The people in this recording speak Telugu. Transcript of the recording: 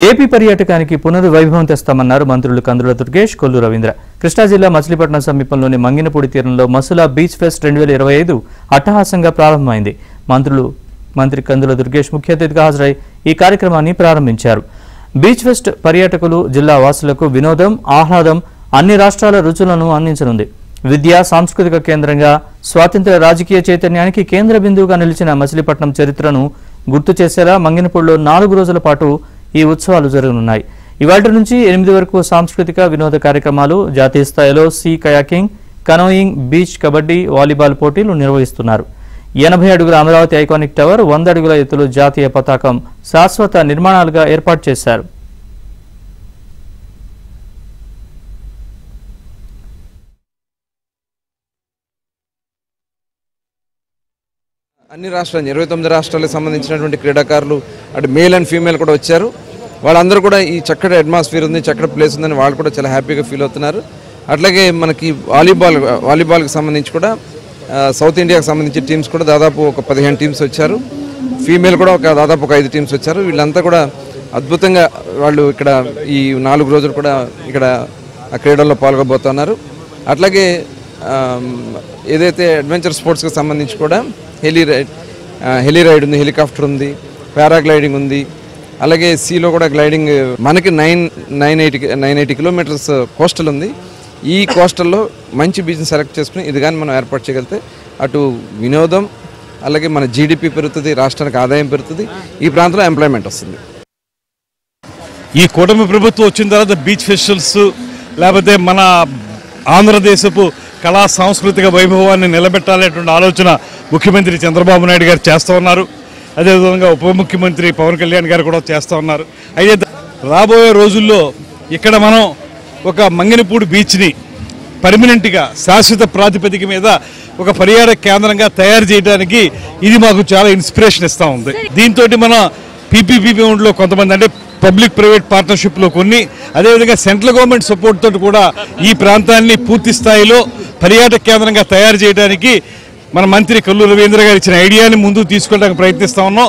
ఏపీ పర్యాటకానికి పునర్వైభవం తెస్తామన్నారు మంత్రులు కందుల దుర్గేష్, కొల్లు రవీంద్ర. కృష్ణా జిల్లా మచిలీపట్నం సమీపంలోని మంగినపూడి తీరంలో మసులా బీచ్ ఫెస్ట్ 2025 అట్టహాసంగా ప్రారంభమైంది. మంత్రి కందుల దుర్గేష్ ముఖ్య అతిథిగా హాజరై ఈ కార్యక్రమాన్ని ప్రారంభించారు. బీచ్ ఫెస్ట్ పర్యాటకులు, జిల్లా వాసులకు వినోదం, ఆహ్లాదం, అన్ని రాష్ట్రాల రుచులను అందించనుంది. విద్యా సాంస్కృతిక కేంద్రంగా, స్వాతంత్ర్య రాజకీయ చైతన్యానికి కేంద్ర బిందువుగా నిలిచిన మచిలీపట్నం చరిత్రను గుర్తు చేసేలా మంగినపూడిలో 4 రోజుల పాటు ఈ ఉత్సవాలు జరగనున్నాయి. ఇవాళ నుంచి 8 వరకు సాంస్కృతిక వినోద కార్యక్రమాలు, జాతీయ స్థాయిలో sea kayaking, canoeing, beach kabaddi, volleyball పోటీలు నిర్వహిస్తున్నారు. 80 అడుగుల అమరావతి ఐకానిక్ టవర్, 100 అడుగుల ఎత్తులో జాతీయ పతాకం శాశ్వత నిర్మాణాలుగా ఏర్పాటు చేశారు. అన్ని రాష్ట్రాలు 29 రాష్ట్రాలకు సంబంధించినటువంటి క్రీడాకారులు అటు మేల్ అండ్ ఫీమేల్ కూడా వచ్చారు. వాళ్ళందరూ కూడా ఈ చక్కటి అట్మాస్ఫియర్ ఉంది, చక్కటి ప్లేస్ ఉందని వాళ్ళు కూడా చాలా హ్యాపీగా ఫీల్ అవుతున్నారు. అట్లాగే మనకి వాలీబాల్కి సంబంధించి కూడా సౌత్ ఇండియాకి సంబంధించి టీమ్స్ కూడా దాదాపు ఒక 15 టీమ్స్ వచ్చారు. ఫీమేల్ కూడా దాదాపు ఒక 5 టీమ్స్ వచ్చారు. వీళ్ళంతా కూడా అద్భుతంగా వాళ్ళు ఇక్కడ ఈ 4 రోజులు కూడా ఇక్కడ ఆ క్రీడల్లో పాల్గొబోతున్నారు. అట్లాగే ఏదైతే అడ్వెంచర్ స్పోర్ట్స్కి సంబంధించి కూడా హెలీ రైడ్ ఉంది, హెలికాప్టర్ ఉంది, పారాగ్లైడింగ్ ఉంది, అలాగే సీలో కూడా గ్లైడింగ్. మనకి 980 కిలోమీటర్స్ కోస్టల్ ఉంది. ఈ కోస్టల్లో మంచి బీచ్ని సెలెక్ట్ చేసుకుని ఇది కానీ మనం ఏర్పాటు చేయగలిగితే అటు వినోదం, అలాగే మన జీడిపి పెరుగుతుంది, రాష్ట్రానికి ఆదాయం పెరుగుతుంది, ఈ ప్రాంతంలో ఎంప్లాయ్మెంట్ వస్తుంది. ఈ కూటమి ప్రభుత్వం వచ్చిన తర్వాత బీచ్ ఫెస్టివల్స్ లేకపోతే మన ఆంధ్రదేశపు కళా సాంస్కృతిక వైభవాన్ని నిలబెట్టాలనేటువంటి ఆలోచన ముఖ్యమంత్రి చంద్రబాబు నాయుడు గారు చేస్తూ ఉన్నారు. అదేవిధంగా ఉప ముఖ్యమంత్రి పవన్ కళ్యాణ్ గారు కూడా చేస్తూ ఉన్నారు. అయితే రాబోయే రోజుల్లో ఇక్కడ మనం ఒక మంగినపూడి బీచ్ని పర్మనెంట్గా శాశ్వత ప్రాతిపదిక మీద ఒక పర్యాటక కేంద్రంగా తయారు చేయడానికి ఇది మాకు చాలా ఇన్స్పిరేషన్ ఇస్తూ ఉంది. దీంతో మన పీపీపీ ఫండ్లో కొంతమంది అంటే పబ్లిక్ ప్రైవేట్ పార్ట్నర్షిప్లో కొన్ని, అదేవిధంగా సెంట్రల్ గవర్నమెంట్ సపోర్ట్ తోటి కూడా ఈ ప్రాంతాన్ని పూర్తి స్థాయిలో పర్యాటక కేంద్రంగా తయారు చేయడానికి మన మంత్రి కొల్లు రవీంద్ర గారు ఇచ్చిన ఐడియాని ముందుకు తీసుకోవడానికి ప్రయత్నిస్తూ ఉన్నాం.